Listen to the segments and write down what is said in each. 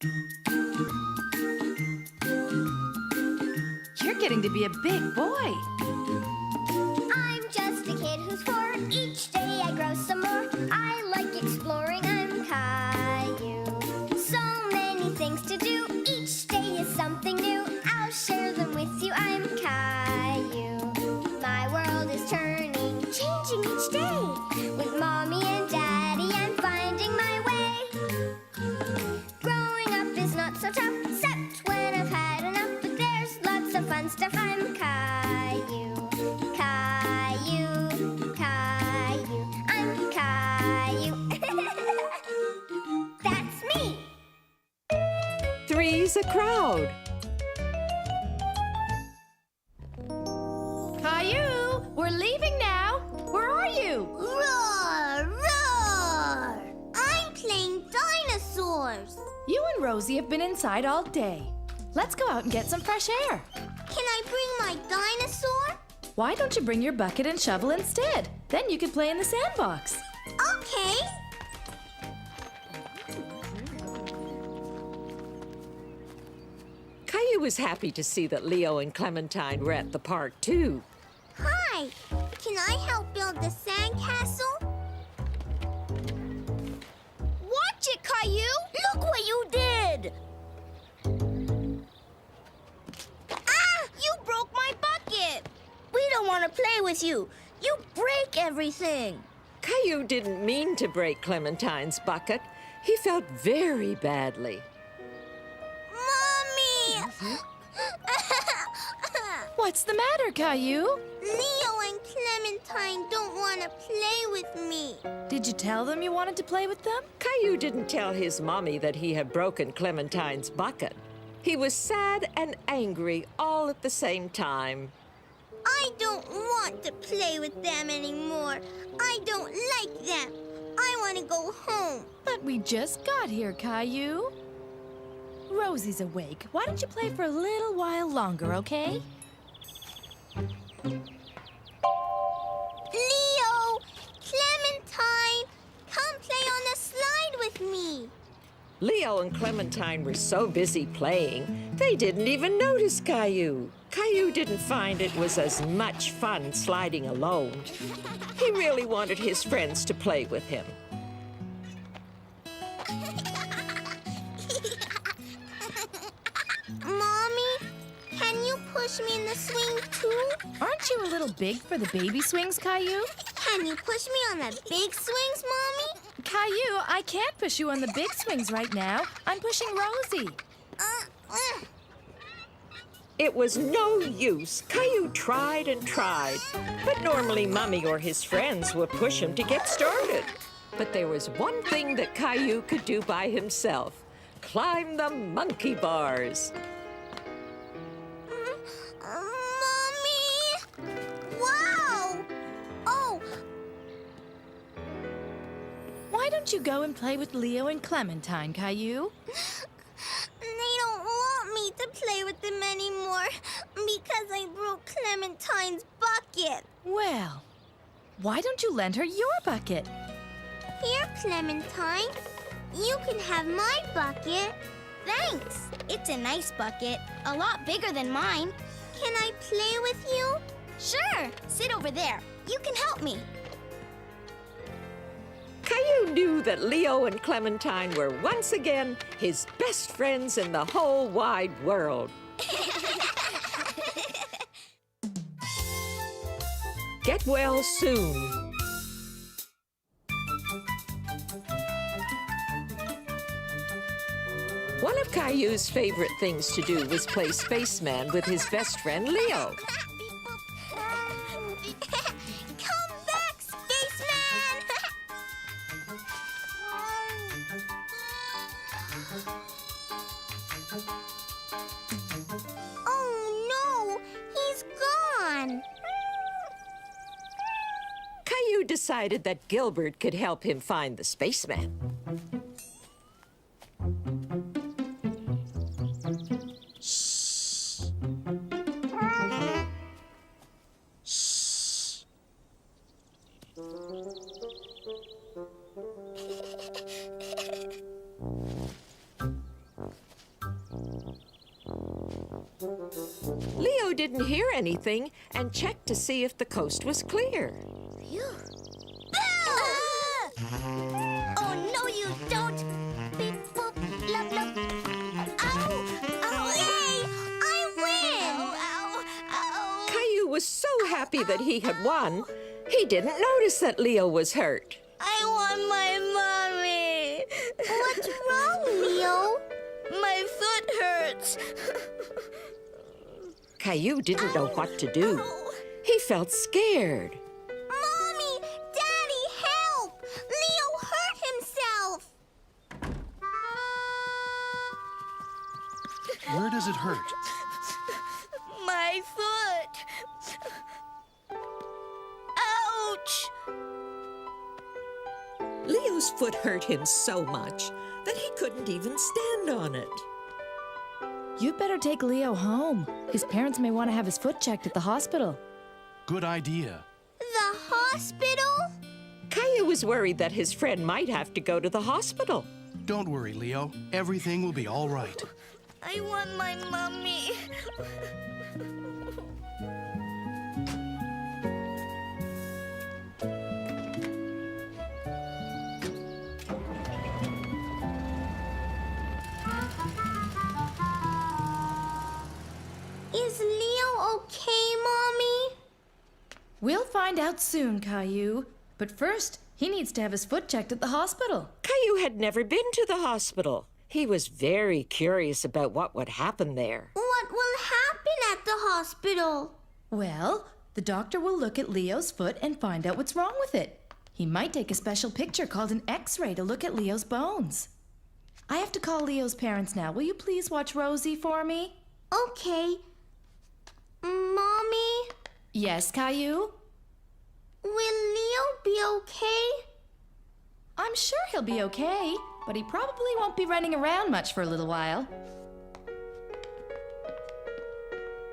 You're getting to be a big boy. I'm just a kid who's 4. Each day I grow some more. I like exploring. I'm Caillou. So many things to do. Each day is something new. I'll share them with you. I'm Caillou. My world is turning, changing each day. With Mommy and Daddy, I'm finding my way. Growing up is not so tough, except when I've had enough. But there's lots of fun stuff. I'm Caillou. Caillou, Caillou, I'm Caillou. That's me. Three's a crowd. Caillou, we're leaving now. Where are you? Roar, roar! I'm playing dinosaurs. You and Rosie have been inside all day. Let's go out and get some fresh air. Can I bring my dinosaur? Why don't you bring your bucket and shovel instead? Then you can play in the sandbox. Okay. Caillou was happy to see that Leo and Clementine were at the park, too. Hi. Can I help build the sandcastle? Watch it, Caillou. Look what you did. Ah! You broke my bucket. We don't want to play with you. You break everything. Caillou didn't mean to break Clementine's bucket. He felt very badly. Mommy! What's the matter, Caillou? Leo and Clementine don't want to play with me. Did you tell them you wanted to play with them? Caillou didn't tell his mommy that he had broken Clementine's bucket. He was sad and angry all at the same time. I don't want to play with them anymore. I don't like them. I want to go home. But we just got here, Caillou. Rosie's awake. Why don't you play for a little while longer, okay? Leo! Clementine! Come play on the slide with me. Leo and Clementine were so busy playing, they didn't even notice Caillou. Caillou didn't find it was as much fun sliding alone. He really wanted his friends to play with him. Mommy, can you push me in the swing too? Aren't you a little big for the baby swings, Caillou? Can you push me on the big swings, Mommy? Caillou, I can't push you on the big swings right now. I'm pushing Rosie. It was no use. Caillou tried and tried. But normally Mummy or his friends would push him to get started. But there was one thing that Caillou could do by himself. Climb the monkey bars. Mommy! Wow! Oh, Why don't you go and play with Leo and Clementine, Caillou? they don't want me to play with them anymore because I broke Clementine's bucket. Well, why don't you lend her your bucket? Here, Clementine. You can have my bucket. Thanks. It's a nice bucket. A lot bigger than mine. Can I play with you? Sure. Sit over there. You can help me. Caillou knew that Leo and Clementine were once again his best friends in the whole wide world. Get well soon. One of Caillou's favorite things to do was play spaceman with his best friend Leo. Come back, spaceman! Oh no, he's gone. Caillou decided that Gilbert could help him find the spaceman. didn't hear anything and checked to see if the coast was clear. Oh, no, you don't. Beep, boop, love, love. Ow! Ow! Yay! I win! Ow! Ow! Caillou was so happy that he had won, he didn't notice that Leo was hurt. I want my mommy. What's wrong, Leo? My foot hurts. Caillou didn't know what to do. Ow. He felt scared. Mommy! Daddy, help! Leo hurt himself! Where does it hurt? My foot! Ouch! Leo's foot hurt him so much that he couldn't even stand on it. You'd better take Leo home. His parents may want to have his foot checked at the hospital. Good idea. The hospital? Caillou was worried that his friend might have to go to the hospital. Don't worry, Leo. Everything will be all right. I want my mommy. Is Leo okay, Mommy? We'll find out soon, Caillou. But first, he needs to have his foot checked at the hospital. Caillou had never been to the hospital. He was very curious about what would happen there. What will happen at the hospital? Well, the doctor will look at Leo's foot and find out what's wrong with it. He might take a special picture called an X-ray to look at Leo's bones. I have to call Leo's parents now. Will you please watch Rosie for me? Okay. Mommy, Yes, Caillou? will Leo be okay? I'm sure he'll be okay, but he probably won't be running around much for a little while.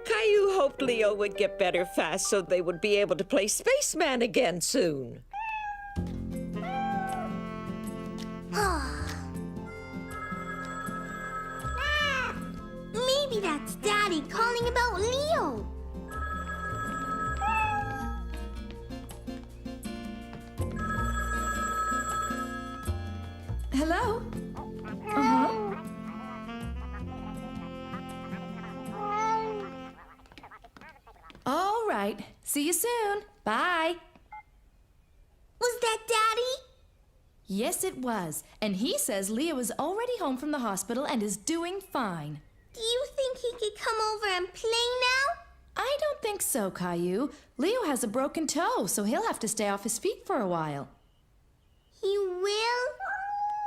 Caillou hoped Leo would get better fast so they would be able to play spaceman again soon. Maybe that's Daddy calling about Leo. Hello? Uh-huh. All right. See you soon. Bye. Was that Daddy? Yes, it was. And he says Leo is already home from the hospital and is doing fine. Do you think he could come over and play now? I don't think so, Caillou. Leo has a broken toe, so he'll have to stay off his feet for a while. He will?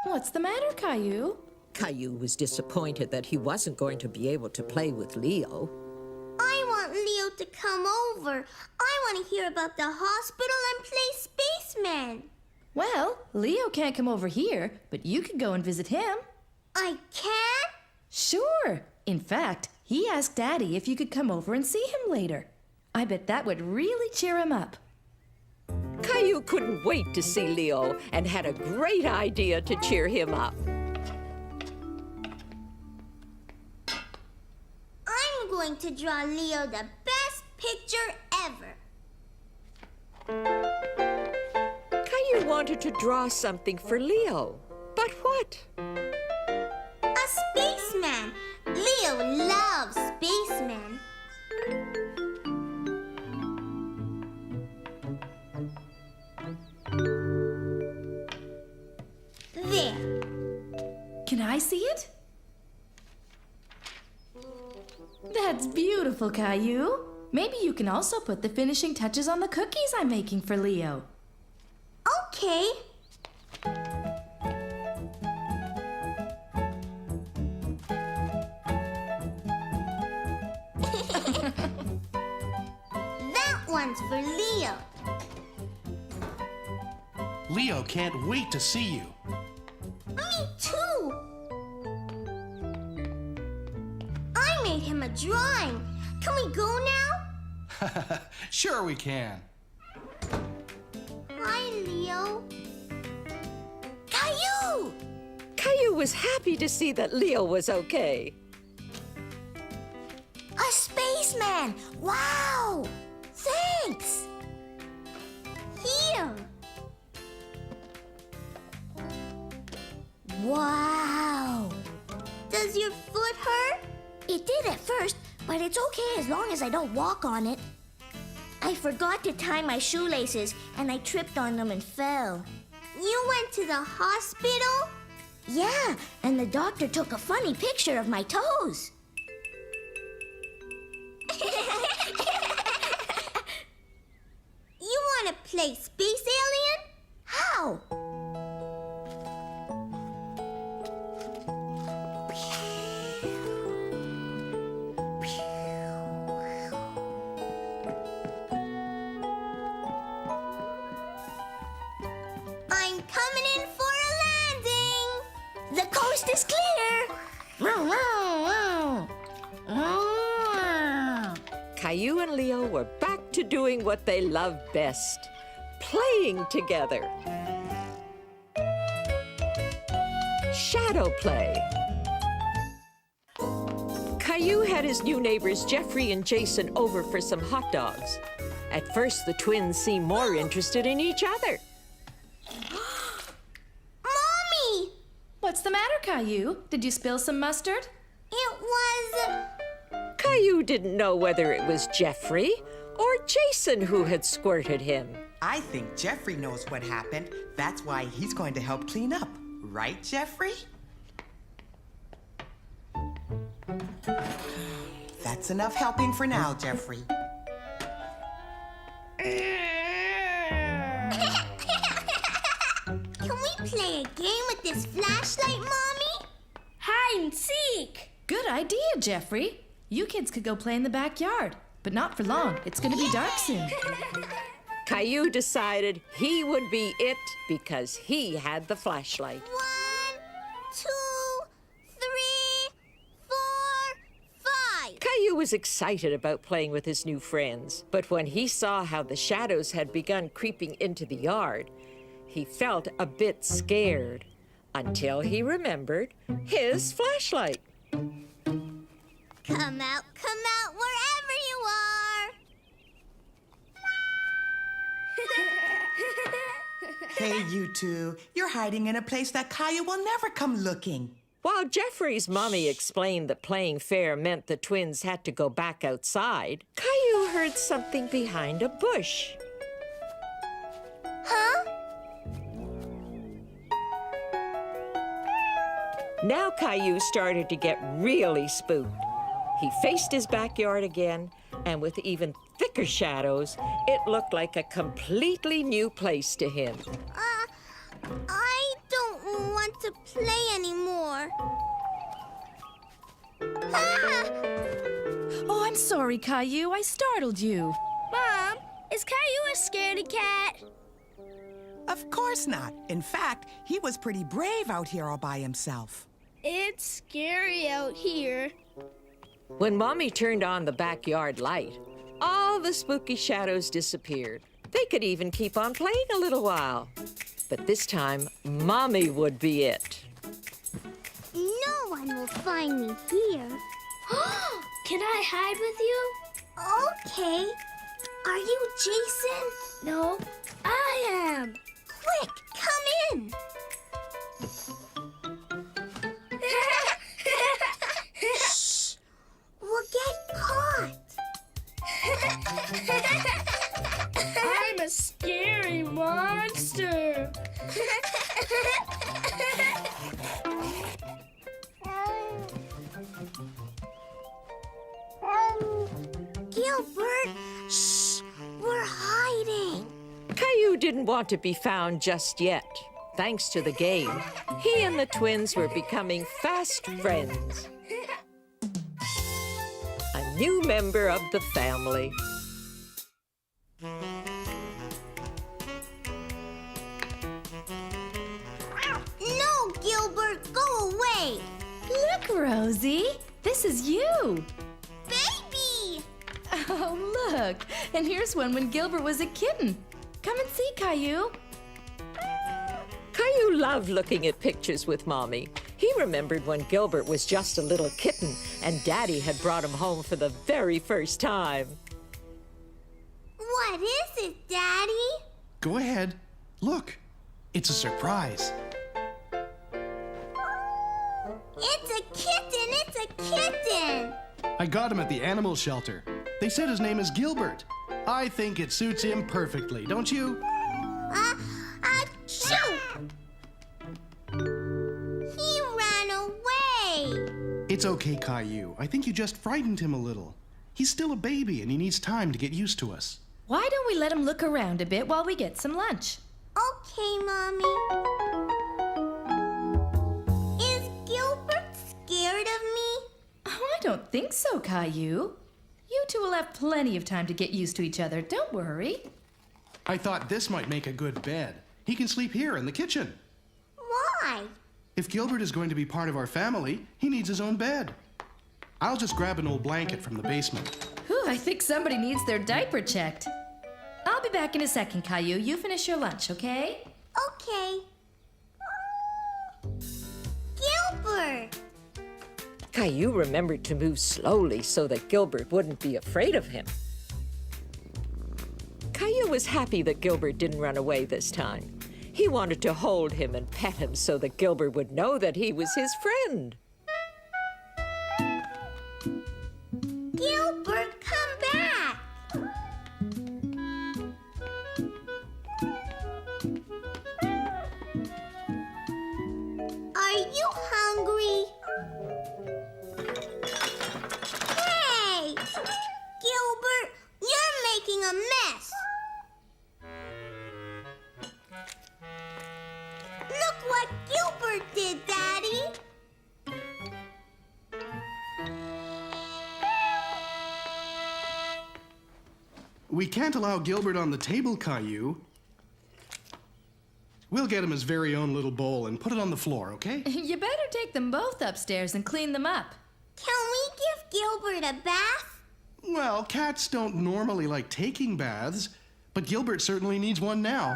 What's the matter, Caillou? Caillou was disappointed that he wasn't going to be able to play with Leo. I want Leo to come over. I want to hear about the hospital and play spaceman. Well, Leo can't come over here, but you could go and visit him. I can? Sure. In fact, he asked Daddy if you could come over and see him later. I bet that would really cheer him up. Caillou couldn't wait to see Leo and had a great idea to cheer him up. I'm going to draw Leo the best picture ever. Caillou wanted to draw something for Leo, but what? A spaceman. Leo loves spacemen. There. Can I see it? That's beautiful, Caillou. Maybe you can also put the finishing touches on the cookies I'm making for Leo. Okay. That one's for Leo. Leo can't wait to see you. Me too. I made him a drawing. Can we go now? Sure we can. Hi, Leo. Caillou! Caillou was happy to see that Leo was okay. A spaceman! spaceman! Wow! Thanks! Here! Wow! Does your foot hurt? It did at first, but it's okay as long as I don't walk on it. I forgot to tie my shoelaces, and I tripped on them and fell. You went to the hospital? Yeah, and the doctor took a funny picture of my toes. You want to play Space Alien? How? I'm coming in for a landing. The coast is clear. Caillou and Leo were back to doing what they loved best, playing together. Shadow play. Caillou had his new neighbors Jeffrey and Jason over for some hot dogs. At first, the twins seemed more interested in each other. Mommy! What's the matter, Caillou? Did you spill some mustard? It was... Caillou didn't know whether it was Jeffrey or Jason who had squirted him. I think Jeffrey knows what happened. That's why he's going to help clean up. Right, Jeffrey? That's enough helping for now, Jeffrey. Can we play a game with this flashlight, Mommy? Hide and seek! Good idea, Jeffrey. You kids could go play in the backyard, but not for long. It's going to be dark soon. Caillou decided he would be it because he had the flashlight. 1, 2, 3, 4, 5. Caillou was excited about playing with his new friends, but when he saw how the shadows had begun creeping into the yard, he felt a bit scared until he remembered his flashlight. Come out wherever you are. Hey, you two. You're hiding in a place that Caillou will never come looking. While Jeffrey's mommy explained that playing fair meant the twins had to go back outside, Caillou heard something behind a bush. Huh? Now Caillou started to get really spooked. He faced his backyard again, and with even thicker shadows, it looked like a completely new place to him. I don't want to play anymore. Oh, I'm sorry, Caillou. I startled you. Mom, is Caillou a scaredy cat? Of course not. In fact, he was pretty brave out here all by himself. It's scary out here. When Mommy turned on the backyard light, all the spooky shadows disappeared. They could even keep on playing a little while. But this time, Mommy would be it. No one will find me here. Can I hide with you? Okay. Are you Jason? No, I am. Quick, come in. Shh! We'll get caught. I'm a scary monster. Gilbert, shh! We're hiding. Caillou didn't want to be found just yet. Thanks to the game, he and the twins were becoming fast friends. A new member of the family. No, Gilbert, go away. Look, Rosie. This is you. Baby! Oh, look. And here's one when Gilbert was a kitten. Come and see, Caillou. Caillou loved looking at pictures with Mommy. He remembered when Gilbert was just a little kitten and Daddy had brought him home for the very first time. What is it, Daddy? Go ahead. Look. It's a surprise. It's a kitten! It's a kitten! I got him at the animal shelter. They said his name is Gilbert. I think it suits him perfectly, don't you? Achoo! He ran away! It's okay, Caillou. I think you just frightened him a little. He's still a baby and he needs time to get used to us. Why don't we let him look around a bit while we get some lunch? Okay, Mommy. Is Gilbert scared of me? Oh, I don't think so, Caillou. You two will have plenty of time to get used to each other. Don't worry. I thought this might make a good bed. He can sleep here in the kitchen. Why? If Gilbert is going to be part of our family, he needs his own bed. I'll just grab an old blanket from the basement. Whew, I think somebody needs their diaper checked. I'll be back in a second, Caillou. You finish your lunch, okay? Okay. Gilbert! Caillou remembered to move slowly so that Gilbert wouldn't be afraid of him. Caillou was happy that Gilbert didn't run away this time. He wanted to hold him and pet him so that Gilbert would know that he was his friend. Gilbert, come back! Are you hungry? Hey! Gilbert, you're making a mess! Look what Gilbert did, Daddy! We can't allow Gilbert on the table, Caillou. We'll get him his very own little bowl and put it on the floor, okay? You better take them both upstairs and clean them up. Can we give Gilbert a bath? Well, cats don't normally like taking baths, but Gilbert certainly needs one now.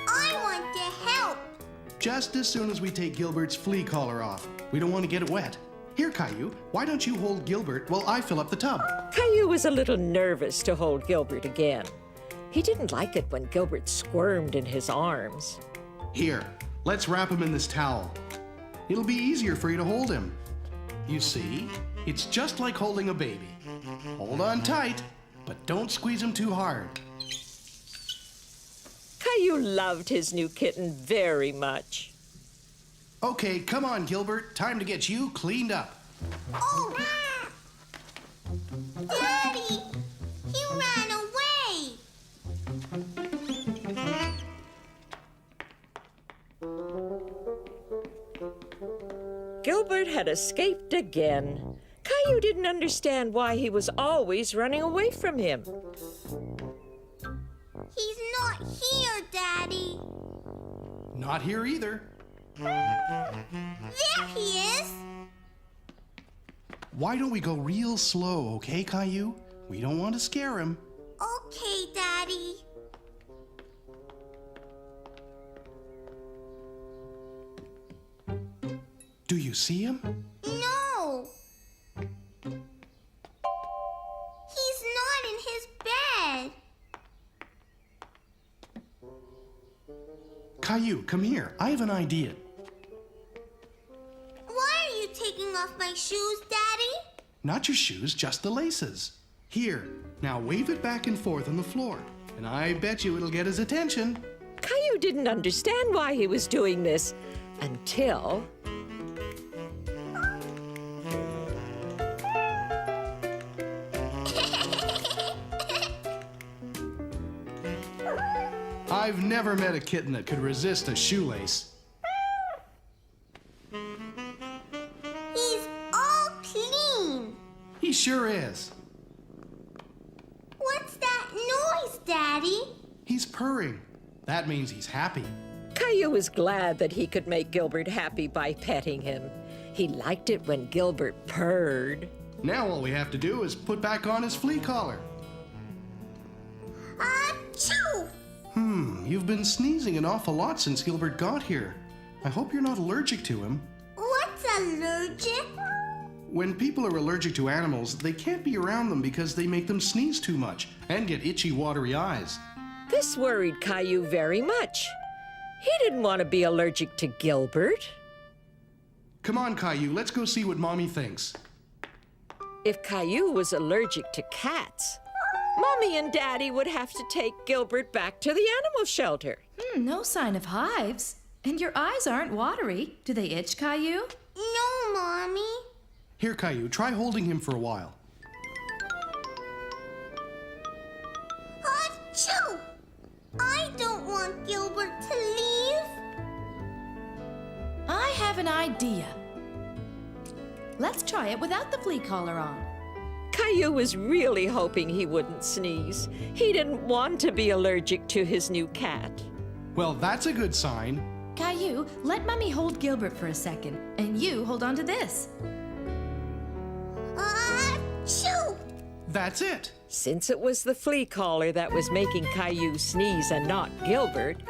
I want to help. Just as soon as we take Gilbert's flea collar off. We don't want to get it wet. Here, Caillou, why don't you hold Gilbert while I fill up the tub? Caillou was a little nervous to hold Gilbert again. He didn't like it when Gilbert squirmed in his arms. Here, let's wrap him in this towel. It'll be easier for you to hold him. You see, it's just like holding a baby. Hold on tight, but don't squeeze him too hard. Caillou loved his new kitten very much. Okay, come on, Gilbert. Time to get you cleaned up. Oh! Daddy! He ran away! Gilbert had escaped again. Caillou didn't understand why he was always running away from him. He's not here, Daddy. Not here either. There he is! Why don't we go real slow, okay, Caillou? We don't want to scare him. Okay, Daddy. Do you see him? No! He's not in his bed. Caillou, come here. I have an idea. Why are you taking off my shoes, Daddy? Not your shoes, just the laces. Here, now wave it back and forth on the floor, and I bet you it'll get his attention. Caillou didn't understand why he was doing this until... I've never met a kitten that could resist a shoelace. He's all clean. He sure is. What's that noise, Daddy? He's purring. That means he's happy. Caillou was glad that he could make Gilbert happy by petting him. He liked it when Gilbert purred. Now all we have to do is put back on his flea collar. Achoo! You've been sneezing an awful lot since Gilbert got here. I hope you're not allergic to him. What's allergic? When people are allergic to animals, they can't be around them because they make them sneeze too much and get itchy, watery eyes. This worried Caillou very much. He didn't want to be allergic to Gilbert. Come on, Caillou, let's go see what Mommy thinks. If Caillou was allergic to cats, Mommy and Daddy would have to take Gilbert back to the animal shelter. No sign of hives. And your eyes aren't watery. Do they itch, Caillou? No, Mommy. Here, Caillou, try holding him for a while. Achoo! I don't want Gilbert to leave. I have an idea. Let's try it without the flea collar on. Caillou was really hoping he wouldn't sneeze. He didn't want to be allergic to his new cat. Well, that's a good sign. Caillou, let Mummy hold Gilbert for a second, and you hold on to this. Achoo! That's it. Since it was the flea collar that was making Caillou sneeze and not Gilbert,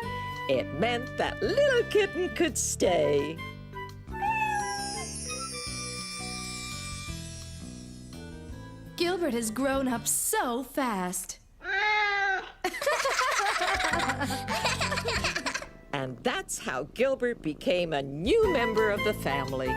it meant that little kitten could stay. Gilbert has grown up so fast. And that's how Gilbert became a new member of the family.